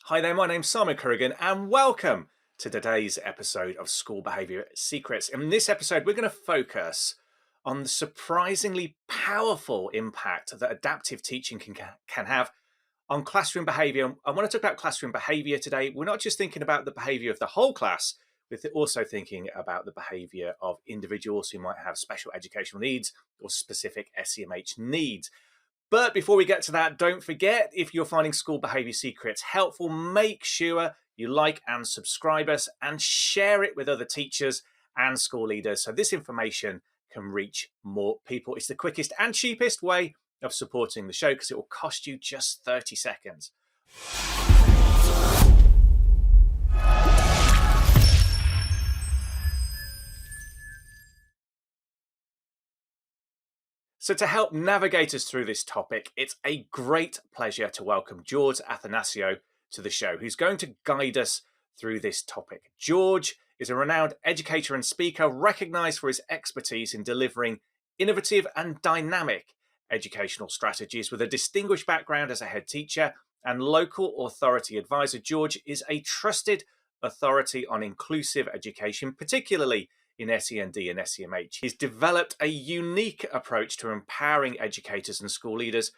Hi there, my name's Simon Currigan, and welcome to today's episode of School Behaviour Secrets. In this episode, we're going to focus on the surprisingly powerful impact that adaptive teaching can have on classroom behaviour. I want to talk about classroom behaviour today. We're not just thinking about the behaviour of the whole class, we're also thinking about the behaviour of individuals who might have special educational needs or specific SEMH needs. But before we get to that, don't forget, if you're finding School Behaviour Secrets helpful, make sure you like and subscribe us and share it with other teachers and school leaders so this information can reach more people. It's the quickest and cheapest way of supporting the show because it will cost you just 30 seconds. So to help navigate us through this topic, it's a great pleasure to welcome George Athanasiou to the show, who's going to guide us through this topic. George is a renowned educator and speaker, recognised for his expertise in delivering innovative and dynamic educational strategies. With a distinguished background as a head teacher and local authority advisor, George is a trusted authority on inclusive education, particularly in SEND and SEMH. He's developed a unique approach to empowering educators and school leaders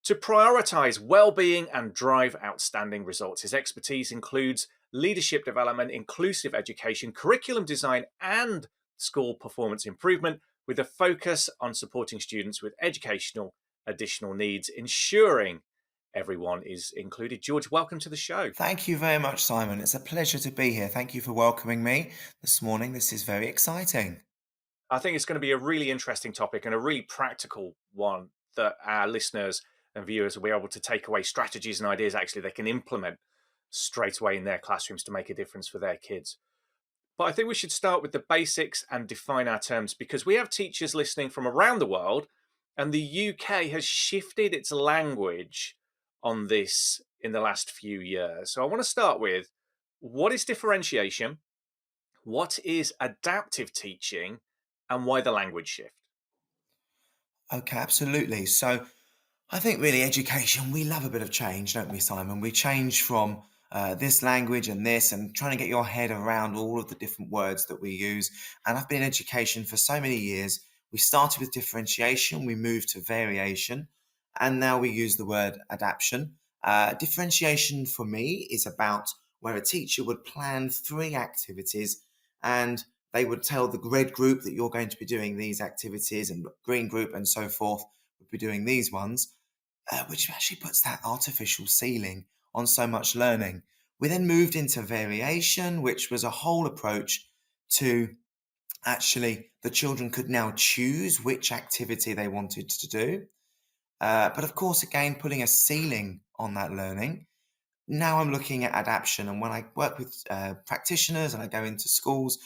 to prioritise well-being and drive outstanding results. His expertise includes leadership development, inclusive education, curriculum design, and school performance improvement, with a focus on supporting students with educational additional needs, ensuring everyone is included. George, welcome to the show. Thank you very much, Simon. It's a pleasure to be here. Thank you for welcoming me this morning. This is very exciting. I think it's going to be a really interesting topic and a really practical one that our listeners and viewers will be able to take away strategies and ideas actually they can implement straight away in their classrooms to make a difference for their kids. But I think we should start with the basics and define our terms because we have teachers listening from around the world, and the UK has shifted its language on this in the last few years. So I want to start with, what is differentiation? What is adaptive teaching? And why the language shift? Okay, absolutely. So I think really education, we love a bit of change, don't we, Simon? We change from this language and this and trying to get your head around all of the different words that we use. And I've been in education for so many years. We started with differentiation, we moved to variation, and now we use the word adaptation. Differentiation for me is about where a teacher would plan 3 activities and they would tell the red group that you're going to be doing these activities and green group and so forth would be doing these ones, which actually puts that artificial ceiling on so much learning. We then moved into variation, which was a whole approach to actually the children could now choose which activity they wanted to do. But of course, again, putting a ceiling on that learning. Now I'm looking at adaptation. And when I work with practitioners and I go into schools,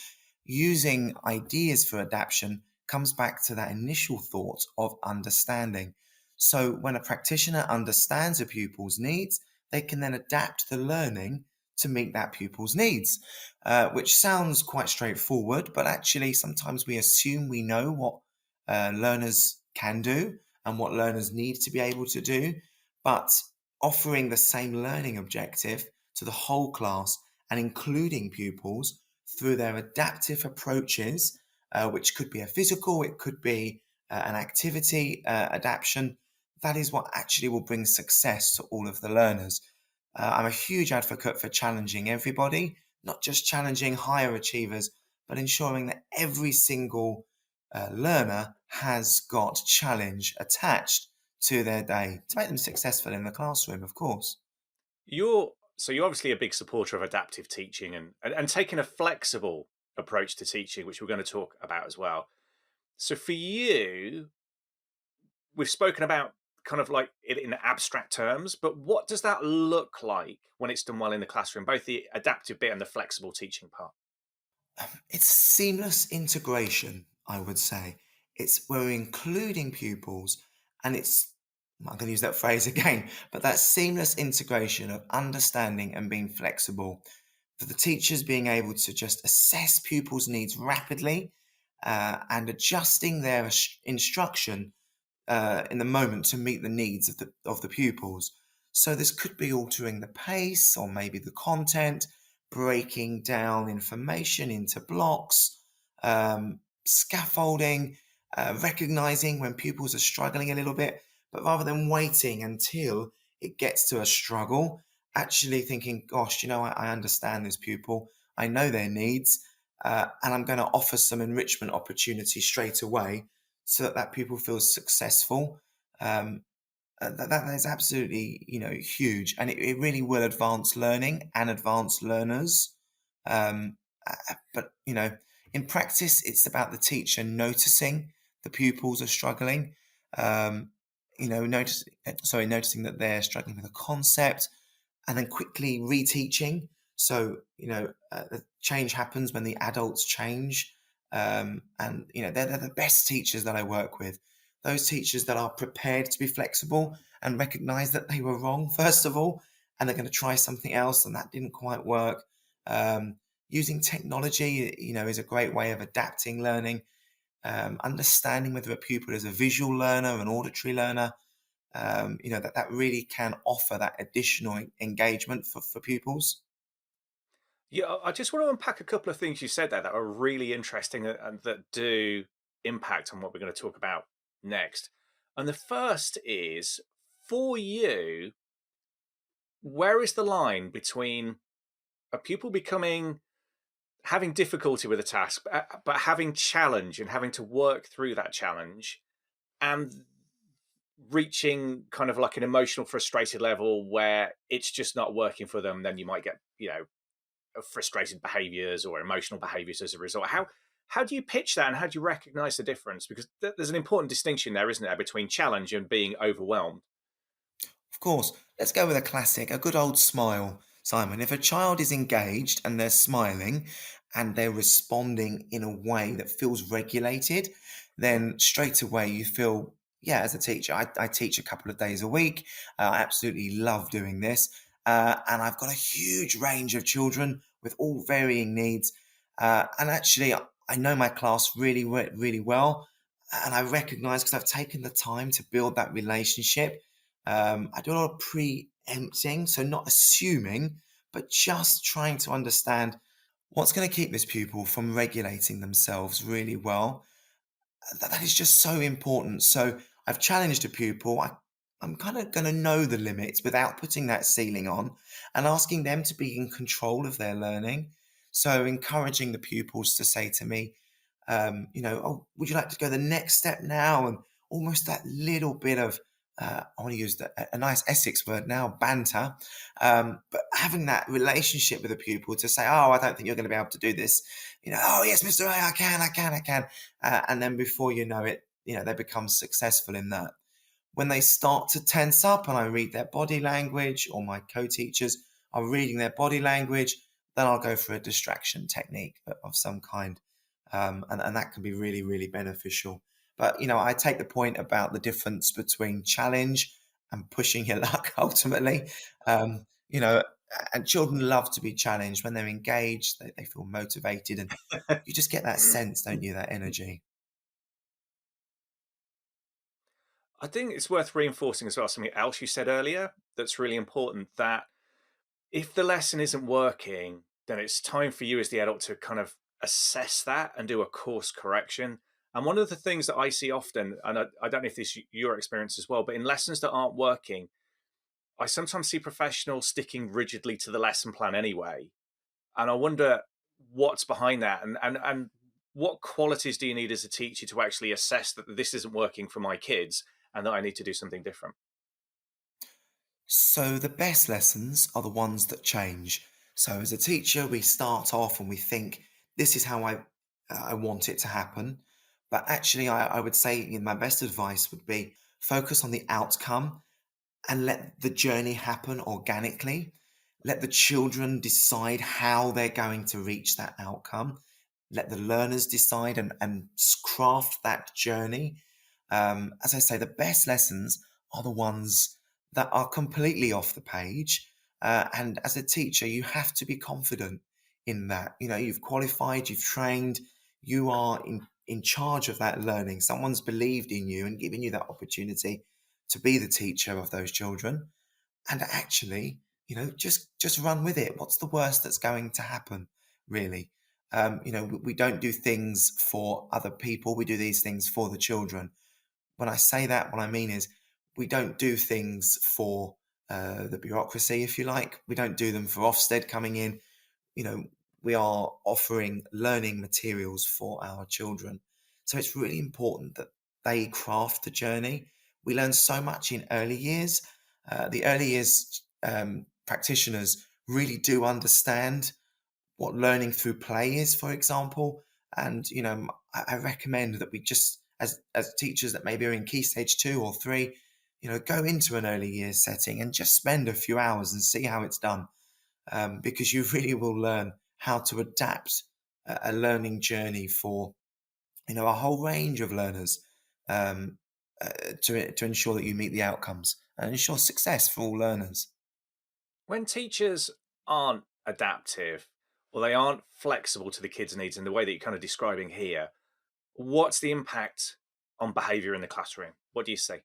using ideas for adaptation comes back to that initial thought of understanding. So when a practitioner understands a pupil's needs, they can then adapt the learning to meet that pupil's needs, which sounds quite straightforward, but actually sometimes we assume we know what learners can do and what learners need to be able to do, but offering the same learning objective to the whole class and including pupils through their adaptive approaches, which could be a physical, it could be an activity adaptation. That is what actually will bring success to all of the learners. I'm a huge advocate for challenging everybody, not just challenging higher achievers, but ensuring that every single learner has got challenge attached to their day to make them successful in the classroom, of course. You're obviously a big supporter of adaptive teaching and taking a flexible approach to teaching, which we're going to talk about as well. So for you, we've spoken about kind of like it in abstract terms, but what does that look like when it's done well in the classroom, both the adaptive bit and the flexible teaching part? It's seamless integration, I would say. It's we're including pupils, and I'm going to use that phrase again, but that seamless integration of understanding and being flexible for the teachers being able to just assess pupils' needs rapidly and adjusting their instruction in the moment to meet the needs of the pupils. So this could be altering the pace or maybe the content, breaking down information into blocks, scaffolding, recognizing when pupils are struggling a little bit, but rather than waiting until it gets to a struggle, actually thinking, gosh, I understand this pupil, I know their needs, and I'm going to offer some enrichment opportunities straight away so that that pupil feels successful. Um, that is absolutely, huge, and it really will advance learning and advance learners. But in practice, it's about the teacher noticing the pupils are struggling. Um, noticing that they're struggling with a concept, and then quickly reteaching. So, the change happens when the adults change. And, they're the best teachers that I work with. Those teachers that are prepared to be flexible and recognize that they were wrong, first of all, and they're going to try something else and that didn't quite work. Using technology, is a great way of adapting learning, understanding whether a pupil is a visual learner, an auditory learner, that really can offer that additional engagement for pupils. Yeah, I just want to unpack a couple of things you said there that are really interesting and that do impact on what we're going to talk about next. And the first is, for you, where is the line between a pupil becoming having difficulty with a task, but having challenge and having to work through that challenge, and reaching kind of like an emotional frustrated level where it's just not working for them? Then you might get, frustrated behaviors or emotional behaviors as a result. How do you pitch that, and how do you recognize the difference? Because there's an important distinction there, isn't there, between challenge and being overwhelmed? Of course, let's go with a classic, a good old smile, Simon. If a child is engaged and they're smiling and they're responding in a way that feels regulated, then straight away you feel, yeah, as a teacher, I teach a couple of days a week. I absolutely love doing this. And I've got a huge range of children with all varying needs. And actually, I know my class really, really well. And I recognize, because I've taken the time to build that relationship. I do a lot of preempting, so not assuming, but just trying to understand what's going to keep this pupil from regulating themselves really well. That is just so important. So I've challenged a pupil. I'm kind of going to know the limits without putting that ceiling on, and asking them to be in control of their learning. So encouraging the pupils to say to me, oh, would you like to go the next step now? And almost that little bit of, I want to use a nice Essex word now, banter. But having that relationship with a pupil to say, oh, I don't think you're going to be able to do this. Oh, yes, Mr. A, I can. And then before you know it, they become successful in that. When they start to tense up and I read their body language, or my co-teachers are reading their body language, then I'll go for a distraction technique of some kind. And that can be really, really beneficial. But, I take the point about the difference between challenge and pushing your luck ultimately. Um, you know, and children love to be challenged. When they're engaged, they feel motivated, and you just get that sense, don't you, that energy. I think it's worth reinforcing as well something else you said earlier that's really important, that if the lesson isn't working, then it's time for you as the adult to kind of assess that and do a course correction. And one of the things that I see often, and I don't know if this is your experience as well, but in lessons that aren't working, I sometimes see professionals sticking rigidly to the lesson plan anyway. And I wonder what's behind that, and what qualities do you need as a teacher to actually assess that this isn't working for my kids and that I need to do something different? So the best lessons are the ones that change. So as a teacher, we start off and we think, this is how I want it to happen. But actually, I would say, my best advice would be focus on the outcome and let the journey happen organically. Let the children decide how they're going to reach that outcome. Let the learners decide, and craft that journey. As I say, the best lessons are the ones that are completely off the page. And as a teacher, you have to be confident in that. You've qualified, you've trained, you are in charge of that learning. Someone's believed in you and given you that opportunity to be the teacher of those children. and actually, just run with it. What's the worst that's going to happen, really? We don't do things for other people. We do these things for the children. When I say that, what I mean is we don't do things for the bureaucracy, if you like. We don't do them for Ofsted coming in. You know, we are offering learning materials for our children. So it's really important that they craft the journey. We learn so much in early years. The early years practitioners really do understand what learning through play is, for example. And I recommend that we just, as teachers that maybe are in key stage 2 or 3, go into an early years setting and just spend a few hours and see how it's done, because you really will learn how to adapt a learning journey for a whole range of learners, um, to ensure that you meet the outcomes and ensure success for all learners. When teachers aren't adaptive or they aren't flexible to the kids' needs in the way that you're kind of describing here, what's the impact on behaviour in the classroom? What do you see?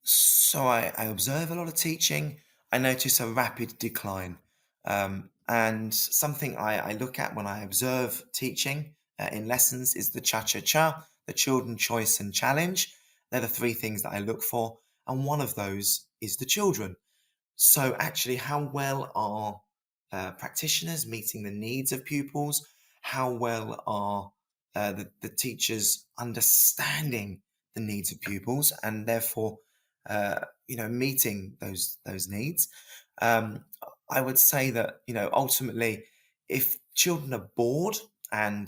So I observe a lot of teaching. I notice a rapid decline. And something I look at when I observe teaching in lessons is the cha-cha-cha, the children, choice, and challenge. They're the three things that I look for. And one of those is the children. So, actually, how well are practitioners meeting the needs of pupils? How well are the teachers understanding the needs of pupils and therefore, meeting those needs? Um, I would say that ultimately, if children are bored and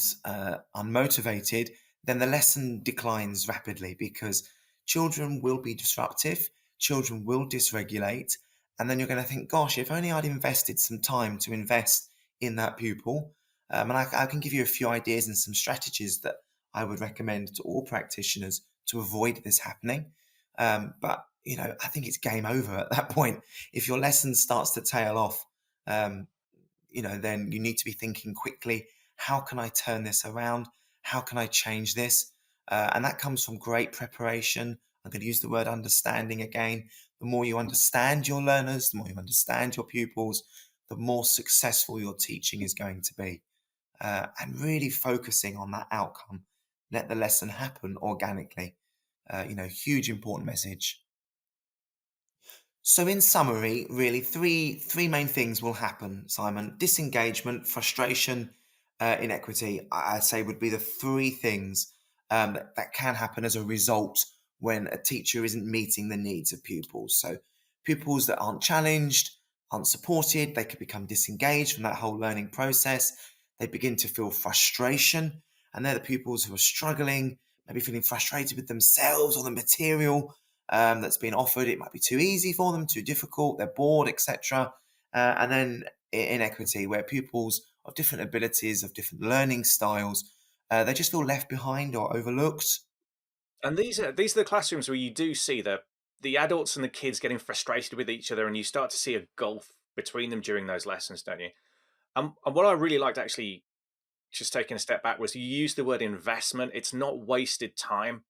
unmotivated, then the lesson declines rapidly because children will be disruptive, children will dysregulate, and then you're going to think, gosh, if only I'd invested some time to invest in that pupil. And I can give you a few ideas and some strategies that I would recommend to all practitioners to avoid this happening. But I think it's game over at that point. If your lesson starts to tail off, um, then you need to be thinking quickly, how can I turn this around? How can I change this? And that comes from great preparation. I'm going to use the word understanding again. The more you understand your learners, the more you understand your pupils, the more successful your teaching is going to be. And really focusing on that outcome. Let the lesson happen organically. Huge important message. So, in summary, really, three main things will happen, Simon. Disengagement, frustration, inequity. I'd say would be the three things that can happen as a result when a teacher isn't meeting the needs of pupils. So, pupils that aren't challenged, aren't supported, they could become disengaged from that whole learning process. They begin to feel frustration, and they're the pupils who are struggling, maybe feeling frustrated with themselves or the material that's been offered. It might be too easy for them, too difficult, they're bored, etc. And then inequity, where pupils of different abilities, of different learning styles, they just feel left behind or overlooked. And these are the classrooms where you do see the adults and the kids getting frustrated with each other, and you start to see a gulf between them during those lessons, don't you? And what I really liked, actually, just taking a step back, was you used the word investment. It's not wasted time.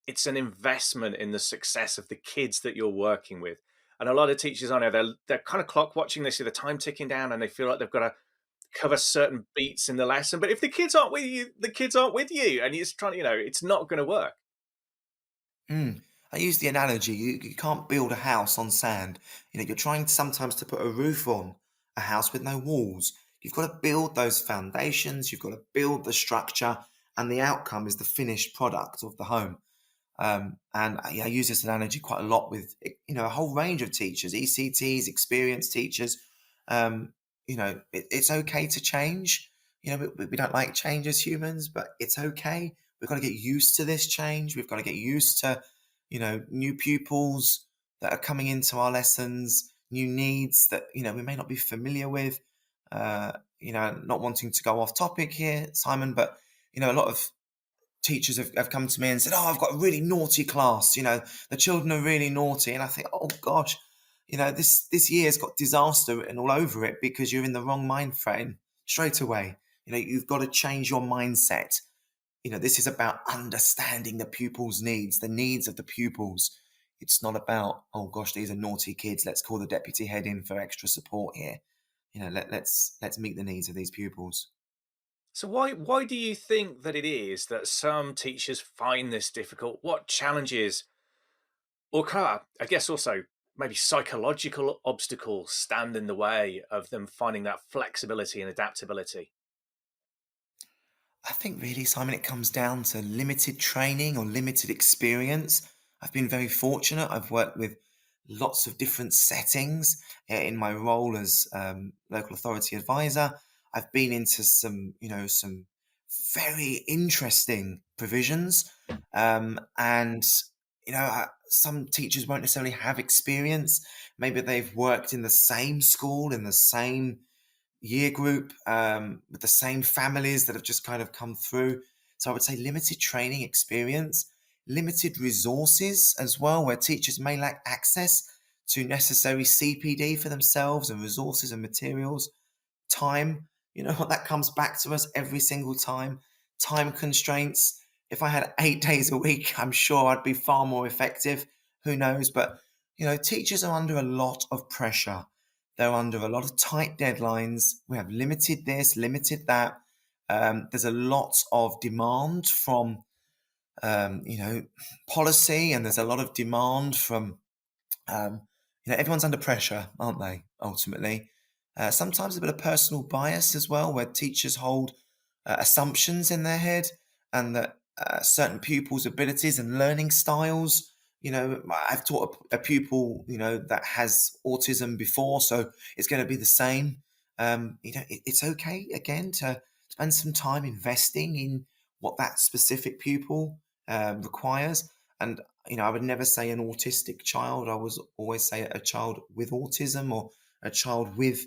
It's an investment in the success of the kids that you're working with. And a lot of teachers, I know, they're kind of clock watching. They see the time ticking down, and they feel like they've got to cover certain beats in the lesson. But if the kids aren't with you, the kids aren't with you, and you're just trying, it's not going to work. Mm. I use the analogy, you can't build a house on sand. You're trying sometimes to put a roof on a house with no walls. You've got to build those foundations, you've got to build the structure, and the outcome is the finished product of the home. And I use this analogy quite a lot with a whole range of teachers, ECTs, experienced teachers. It's okay to change. We don't like change as humans, but it's okay. We've got to get used to this change. We've got to get used to new pupils that are coming into our lessons, new needs that we may not be familiar with. Not wanting to go off topic here, Simon, but a lot of teachers have come to me and said, "Oh, I've got a really naughty class. The children are really naughty." And I think, "Oh gosh, this year's got disaster written all over it because you're in the wrong mind frame straight away. You've got to change your mindset. This is about understanding the pupils' needs, the needs of the pupils. It's not about, oh gosh, these are naughty kids. Let's call the deputy head in for extra support here. Let's meet the needs of these pupils. So why do you think that it is that some teachers find this difficult? What challenges or I guess also maybe psychological obstacles stand in the way of them finding that flexibility and adaptability? I think really, Simon, it comes down to limited training or limited experience. I've been very fortunate. I've worked with lots of different settings in my role as local authority advisor. I've been into some very interesting provisions, and some teachers won't necessarily have experience. Maybe they've worked in the same school in the same year group with the same families that have just kind of come through. So I would say limited training experience, limited resources as well, where teachers may lack access to necessary CPD for themselves and resources and materials. Time, what that comes back to us every single time. Time constraints. If I had 8 days a week, I'm sure I'd be far more effective. Who knows? But, teachers are under a lot of pressure. They're under a lot of tight deadlines. We have limited this, limited that. There's a lot of demand from, policy, and there's a lot of demand from everyone's under pressure, aren't they? Ultimately, sometimes a bit of personal bias as well, where teachers hold assumptions in their head, and that certain pupils' abilities and learning styles. I've taught a pupil, that has autism before, so it's going to be the same. It's okay again to spend some time investing in what that specific pupil requires. And I would never say an autistic child. I was always say a child with autism, or a child with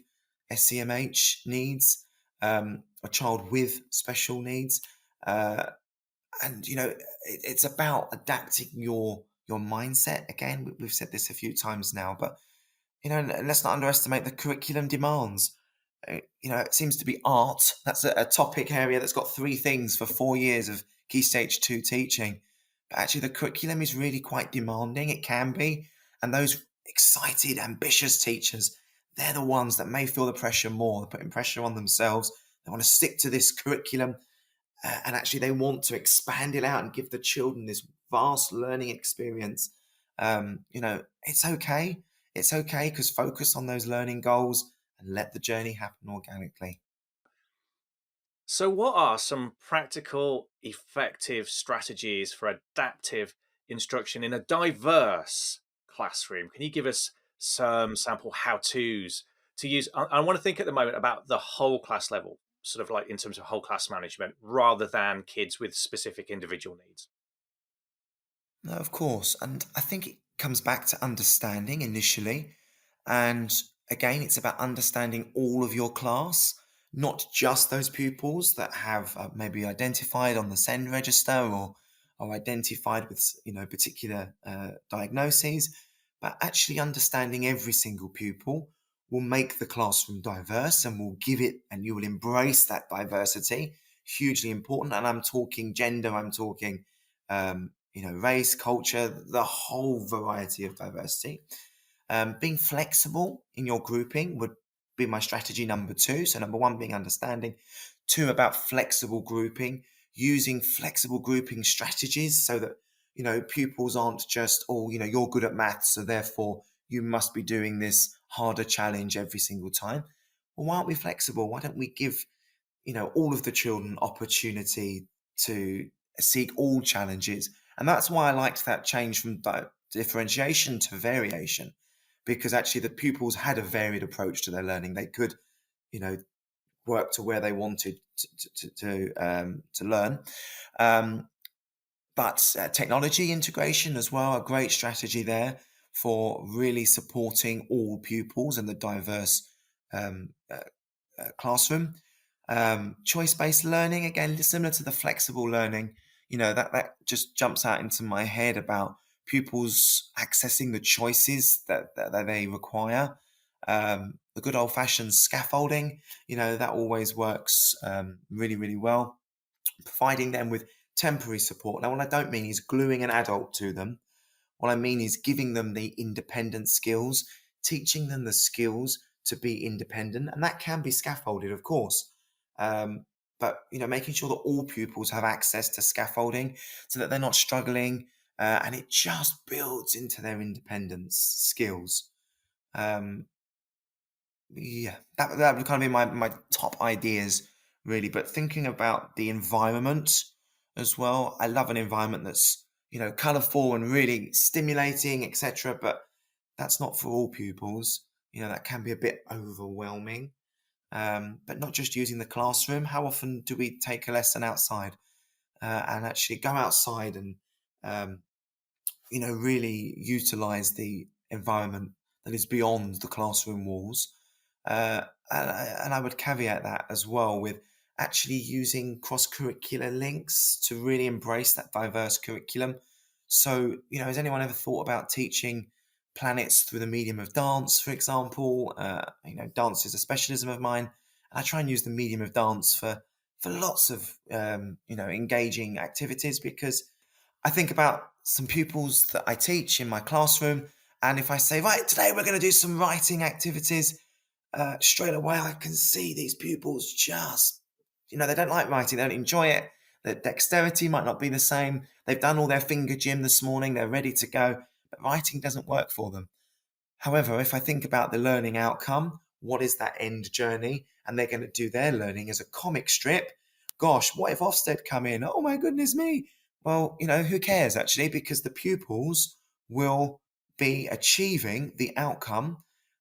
SEMH needs, a child with special needs. And it's about adapting your mindset. Again, we've said this a few times now, but let's not underestimate the curriculum demands. It seems to be art. That's a topic area that's got 3 things for 4 years of Key Stage 2 teaching. But actually, the curriculum is really quite demanding. It can be. And those excited, ambitious teachers, they're the ones that may feel the pressure more. They're putting pressure on themselves. They want to stick to this curriculum, and actually they want to expand it out and give the children this vast learning experience. It's okay. It's okay, because focus on those learning goals and let the journey happen organically. So, what are some practical, effective strategies for adaptive instruction in a diverse classroom? Can you give us some sample how to's to use? I want to think at the moment about the whole class level, sort of like in terms of whole class management, rather than kids with specific individual needs. No, of course. And I think it comes back to understanding initially. And again, it's about understanding all of your class, not just those pupils that have maybe identified on the SEND register, or are identified with, particular diagnoses, but actually understanding every single pupil will make the classroom diverse, and will give it, and you will embrace that diversity. Hugely important. And I'm talking gender, I'm talking race, culture, the whole variety of diversity. Being flexible in your grouping would be my strategy number 2. So number 1 being understanding, 2 about flexible grouping, using flexible grouping strategies so that pupils aren't just, oh, you're good at maths, so therefore you must be doing this harder challenge every single time. Well, why aren't we flexible? Why don't we give all of the children opportunity to seek all challenges? And that's why I liked that change from differentiation to variation, because actually the pupils had a varied approach to their learning. They could, you know, work to where they wanted to learn. But technology integration as well, a great strategy there for really supporting all pupils in the diverse classroom. Choice-based learning, again, similar to the flexible learning, that just jumps out into my head about pupils accessing the choices that they require. The good old-fashioned scaffolding, that always works really, really well. Providing them with temporary support. Now, what I don't mean is gluing an adult to them. What I mean is giving them the independent skills, teaching them the skills to be independent, and that can be scaffolded, of course. Um, but making sure that all pupils have access to scaffolding so that they're not struggling, and it just builds into their independence skills. Um, yeah, that would kind of be my top ideas, really. But thinking about the environment as well, I love an environment that's colourful and really stimulating, etc. But that's not for all pupils. That can be a bit overwhelming. But not just using the classroom. How often do we take a lesson outside and actually go outside and um, really utilize the environment that is beyond the classroom walls. And I would caveat that as well with actually using cross-curricular links to really embrace that diverse curriculum. So, has anyone ever thought about teaching planets through the medium of dance, for example? Dance is a specialism of mine. And I try and use the medium of dance for lots of engaging activities, because I think about some pupils that I teach in my classroom, and if I say, right, today we're going to do some writing activities, straight away I can see these pupils just, they don't like writing, they don't enjoy it. Their dexterity might not be the same. They've done all their finger gym this morning, they're ready to go, but writing doesn't work for them. However, if I think about the learning outcome, what is that end journey? And they're going to do their learning as a comic strip. Gosh, what if Ofsted come in? Oh my goodness me. Well, who cares actually? Because the pupils will be achieving the outcome.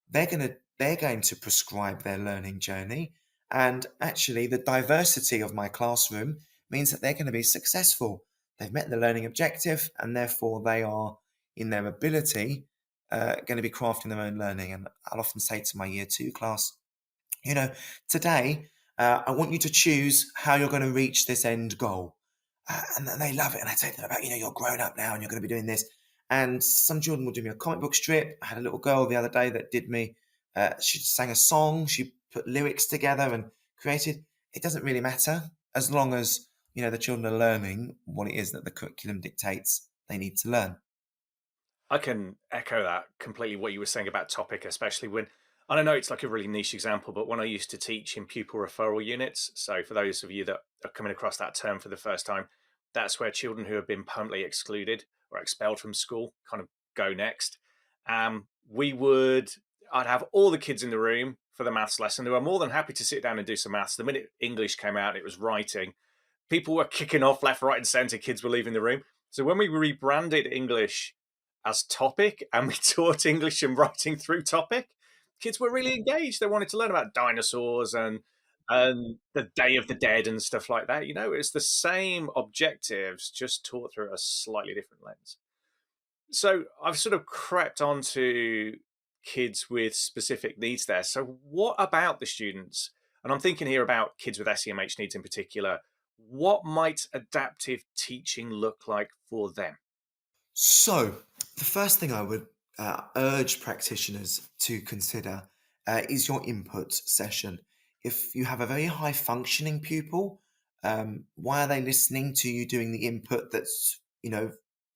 They're going to prescribe their learning journey. And actually, the diversity of my classroom means that they're going to be successful. They've met the learning objective, and therefore they are, in their ability, going to be crafting their own learning. And I'll often say to my year 2 class, today, I want you to choose how you're going to reach this end goal. And then they love it. And I take them about, you're grown up now and you're going to be doing this. And some children will do me a comic book strip. I had a little girl the other day that did me, she sang a song, she put lyrics together and created. It doesn't really matter as long as, the children are learning what it is that the curriculum dictates they need to learn. I can echo that completely, what you were saying about topic, especially when, and I know it's like a really niche example, but when I used to teach in pupil referral units, so for those of you that are coming across that term for the first time, that's where children who have been permanently excluded or expelled from school kind of go next. We would, I'd have all the kids in the room for the maths lesson. They were more than happy to sit down and do some maths. The minute English came out, it was writing. People were kicking off left, right, and centre. Kids were leaving the room. So when we rebranded English as topic and we taught English and writing through topic, kids were really engaged. They wanted to learn about dinosaurs and the Day of the Dead and stuff like that. It's the same objectives, just taught through a slightly different lens. So I've sort of crept onto kids with specific needs there. So what about the students? And I'm thinking here about kids with SEMH needs in particular. What might adaptive teaching look like for them? So, the first thing I would urge practitioners to consider is your input session. If you have a very high functioning pupil, why are they listening to you doing the input that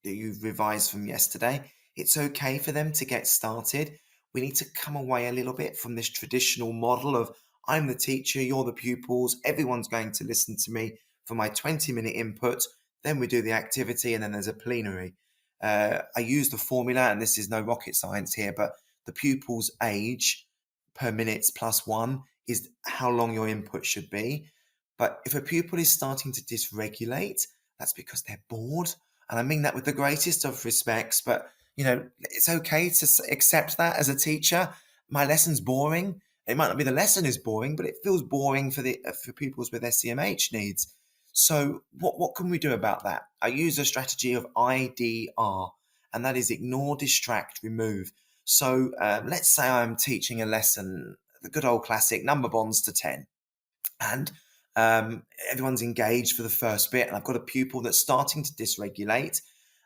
you've revised from yesterday? It's okay for them to get started. We need to come away a little bit from this traditional model of I'm the teacher, you're the pupils, everyone's going to listen to me for my 20-minute input. Then we do the activity, and then there's a plenary. I use the formula, and this is no rocket science here, but the pupil's age per minutes plus 1 is how long your input should be. But if a pupil is starting to dysregulate, that's because they're bored. And I mean that with the greatest of respects, but it's okay to accept that as a teacher. My lesson's boring. It might not be the lesson is boring, but it feels boring for pupils with SEMH needs. So what can we do about that? I use a strategy of IDR, and that is ignore, distract, remove. So let's say I'm teaching a lesson, the good old classic, number bonds to 10. And everyone's engaged for the first bit, and I've got a pupil that's starting to dysregulate,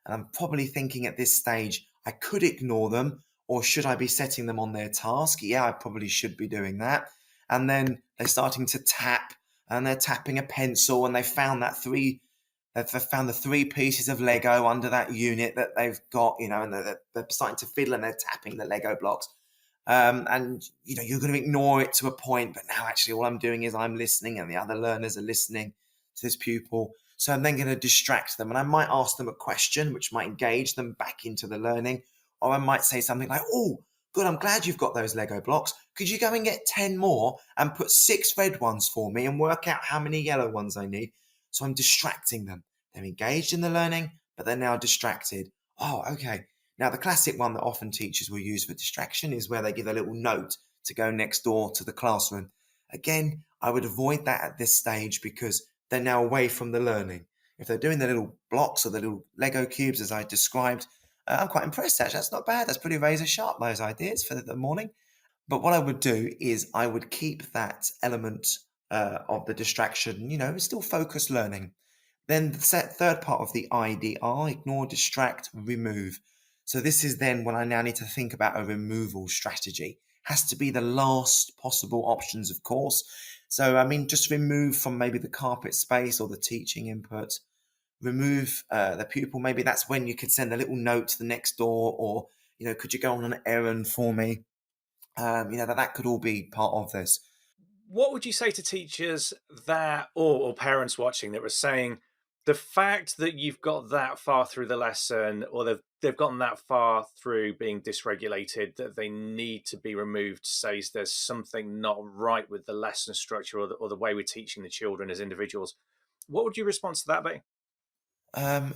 and I'm probably thinking at this stage, I could ignore them, or should I be setting them on their task? Yeah, I probably should be doing that. And then they're starting to tap, and they're tapping a pencil, and they found that They've found the three pieces of Lego under that unit that they've got, and they're starting to fiddle and they're tapping the Lego blocks. And you're going to ignore it to a point, but now actually all I'm doing is I'm listening, and the other learners are listening to this pupil. So I'm then going to distract them, and I might ask them a question which might engage them back into the learning, or I might say something like, "Oh, good, I'm glad you've got those Lego blocks. Could you go and get 10 more and put 6 red ones for me and work out how many yellow ones I need?" So I'm distracting them. They're engaged in the learning, but they're now distracted. Oh, okay. Now, the classic one that often teachers will use for distraction is where they give a little note to go next door to the classroom. Again, I would avoid that at this stage because they're now away from the learning. If they're doing the little blocks or the little Lego cubes, as I described, I'm quite impressed actually. That's not bad. That's pretty razor sharp, those ideas for the morning. But what I would do is I would keep that element of the distraction, still focused learning. Then the third part of the IDR, ignore, distract, remove. So this is then when I now need to think about a removal strategy. Has to be the last possible options, of course. So, I mean, just remove from maybe the carpet space or the teaching input. Remove the pupil. Maybe that's when you could send a little note to the next door, or, could you go on an errand for me? That could all be part of this. What would you say to teachers that, or parents watching that were saying the fact that you've got that far through the lesson, or they've gotten that far through being dysregulated, that they need to be removed, says there's something not right with the lesson structure, or the way we're teaching the children as individuals? What would your response to that be? Um,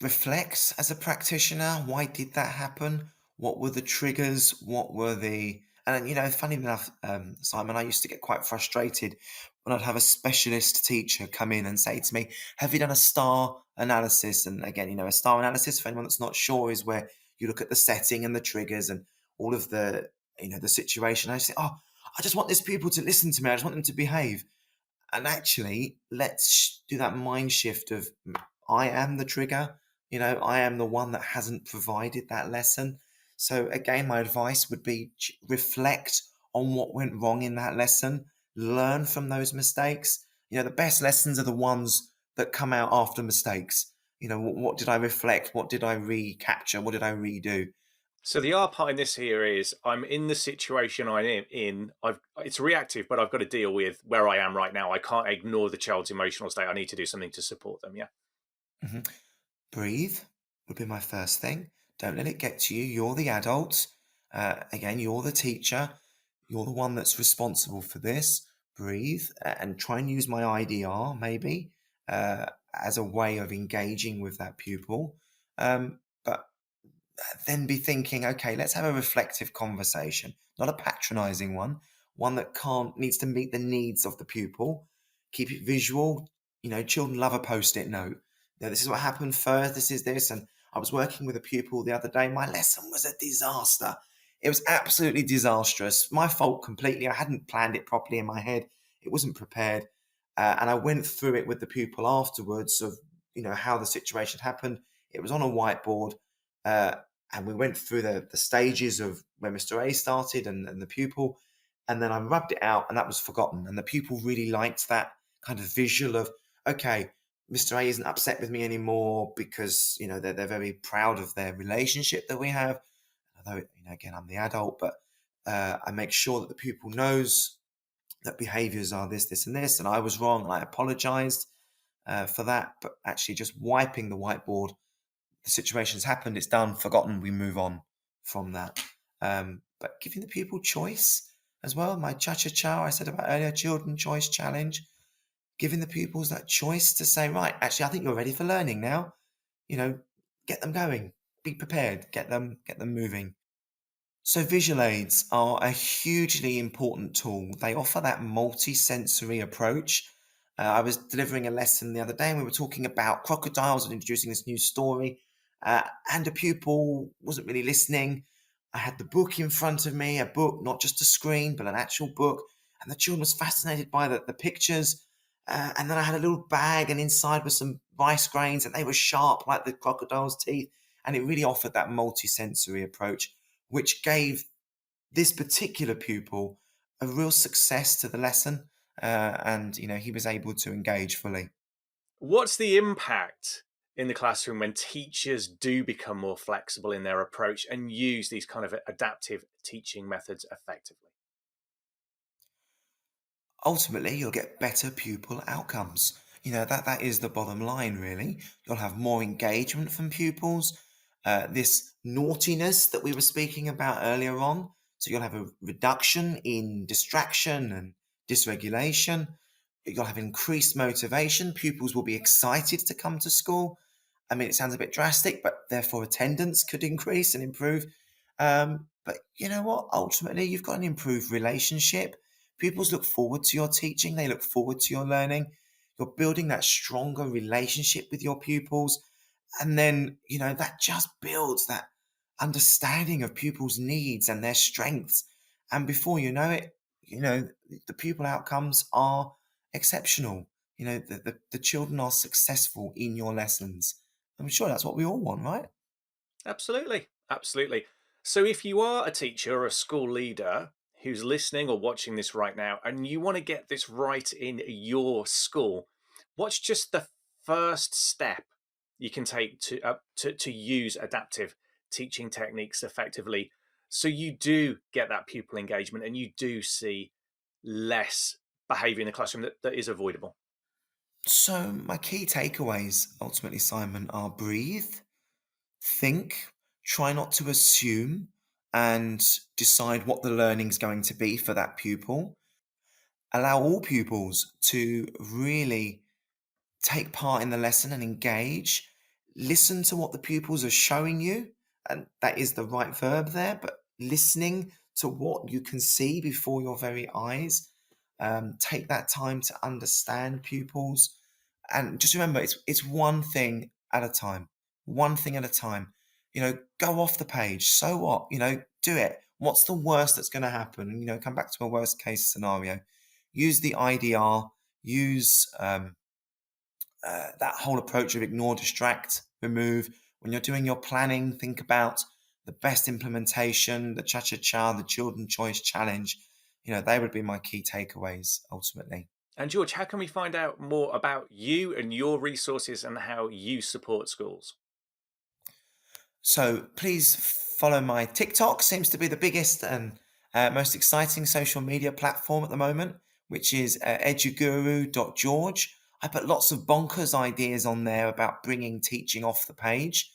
Reflects as a practitioner. Why did that happen? What were the triggers? What were the and funny enough, Simon, I used to get quite frustrated when I'd have a specialist teacher come in and say to me, "Have you done a star analysis?" And again, a star analysis, for anyone that's not sure, is where you look at the setting and the triggers and all of the situation. I say, "Oh, I just want this pupil to listen to me. I just want them to behave." And actually, let's do that mind shift of I am the trigger. I am the one that hasn't provided that lesson. So again, my advice would be reflect on what went wrong in that lesson, learn from those mistakes. The best lessons are the ones that come out after mistakes. What did I reflect? What did I recapture? What did I redo? So the R part in this here is I'm in the situation I'm in. It's reactive, but I've got to deal with where I am right now. I can't ignore the child's emotional state. I need to do something to support them. Yeah. Mhm. Breathe would be my first thing. Don't let it get to you. You're the adult. Again, you're the teacher. You're the one that's responsible for this. Breathe and try and use my IDR maybe as a way of engaging with that pupil. But then be thinking, okay, let's have a reflective conversation, not a patronizing one that can't needs to meet the needs of the pupil. Keep it visual. Children love a post-it note. This is what happened first. This is this. And I was working with a pupil the other day. My lesson was a disaster. It was absolutely disastrous. My fault completely. I hadn't planned it properly in my head. It wasn't prepared. And I went through it with the pupil afterwards of, how the situation happened. It was on a whiteboard. Uh, and we went through the stages of where Mr. A started and the pupil, and then I rubbed it out, and that was forgotten. And the pupil really liked that kind of visual of, okay, Mr. A isn't upset with me anymore because they're very proud of their relationship that we have. Although again, I'm the adult, but I make sure that the pupil knows that behaviours are this, this, and this, and I was wrong, and I apologised for that. But actually, just wiping the whiteboard, the situation's happened, it's done, forgotten, we move on from that. But giving the pupil choice as well, my cha-cha-cha I said about earlier, children choice challenge, giving the pupils that choice to say, right, actually, I think you're ready for learning now. You know, get them going, be prepared, get them moving. So visual aids are a hugely important tool. They offer that multi-sensory approach. I was delivering a lesson the other day and we were talking about crocodiles and introducing this new story. And a pupil wasn't really listening. I had the book in front of me, a book, not just a screen, but an actual book. And the children was fascinated by the pictures. And then I had a little bag and inside were some rice grains and they were sharp like the crocodile's teeth. And it really offered that multi-sensory approach which gave this particular pupil a real success to the lesson. And he was able to engage fully. What's the impact in the classroom when teachers do become more flexible in their approach and use these kind of adaptive teaching methods effectively? Ultimately, you'll get better pupil outcomes. That is the bottom line, really. You'll have more engagement from pupils. This naughtiness that we were speaking about earlier on. So you'll have a reduction in distraction and dysregulation. You'll have increased motivation. Pupils will be excited to come to school. I mean, it sounds a bit drastic, but therefore attendance could increase and improve. But you know what? Ultimately, you've got an improved relationship. Pupils look forward to your teaching, they look forward to your learning. You're building that stronger relationship with your pupils. And then, that just builds that understanding of pupils' needs and their strengths. And before you know it, the pupil outcomes are exceptional. The children are successful in your lessons. I'm sure that's what we all want, right? Absolutely. Absolutely. So, if you are a teacher or a school leader who's listening or watching this right now and you want to get this right in your school, what's just the first step you can take to use adaptive teaching techniques effectively so you do get that pupil engagement and you do see less behavior in the classroom that is avoidable? So, my key takeaways ultimately, Simon, are breathe, think, try not to assume, and decide what the learning's going to be for that pupil. Allow all pupils to really take part in the lesson and engage. Listen to what the pupils are showing you, and that is the right verb there, but listening to what you can see before your very eyes. Take that time to understand pupils, and just remember, it's one thing at a time. One thing at a time. Go off the page. So what? Do it. What's the worst that's going to happen? Come back to a worst case scenario. Use the IDR. Use that whole approach of ignore, distract, remove. When you're doing your planning, think about the best implementation, the cha cha cha, the children choice challenge. They would be my key takeaways ultimately. And George, how can we find out more about you and your resources and how you support schools? So please follow my TikTok, seems to be the biggest and most exciting social media platform at the moment, which is eduguru.george. I put lots of bonkers ideas on there about bringing teaching off the page.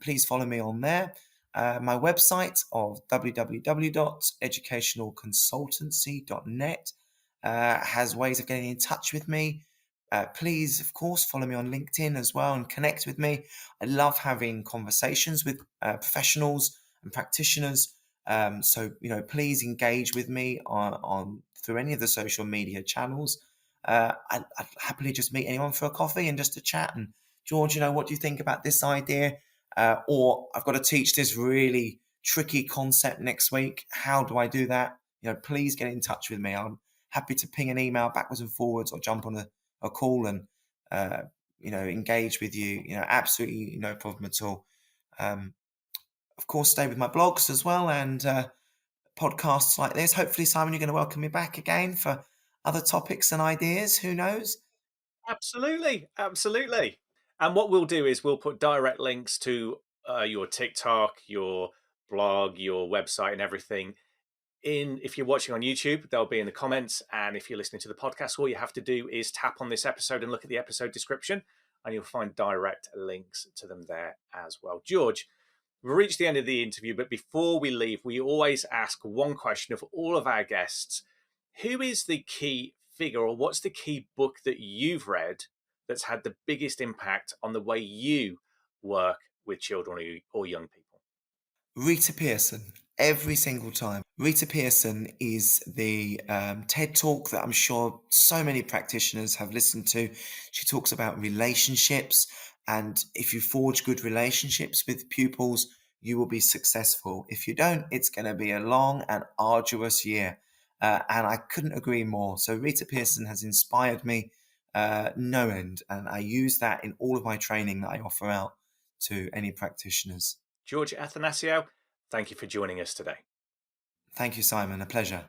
Please follow me on there. My website of www.educationalconsultancy.net has ways of getting in touch with me. Please, of course, follow me on LinkedIn as well and connect with me. I love having conversations with professionals and practitioners. So please engage with me on through any of the social media channels. I'd happily just meet anyone for a coffee and just to chat. And George, what do you think about this idea? Or I've got to teach this really tricky concept next week. How do I do that? Please get in touch with me. I'm happy to ping an email backwards and forwards or jump on a call and uh, engage with you. Absolutely no problem at all. Um, of course, stay with my blogs as well and podcasts like this. Hopefully, Simon, you're going to welcome me back again for other topics and ideas. Who knows? Absolutely, absolutely. And what we'll do is we'll put direct links to your TikTok, your blog, your website, and everything in. If you're watching on YouTube, they'll be in the comments, and if you're listening to the podcast, all you have to do is tap on this episode and look at the episode description, and you'll find direct links to them there as well. George, we've reached the end of the interview, but before we leave, we always ask one question of all of our guests. Who is the key figure, or what's the key book that you've read that's had the biggest impact on the way you work with children or young people? Rita Pearson, every single time. Rita Pearson is the TED talk that I'm sure so many practitioners have listened to. She talks about relationships, and if you forge good relationships with pupils, you will be successful. If you don't, it's going to be a long and arduous year. And I couldn't agree more. So, Rita Pearson has inspired me no end, and I use that in all of my training that I offer out to any practitioners. George Athanasiou, thank you for joining us today. Thank you, Simon. A pleasure.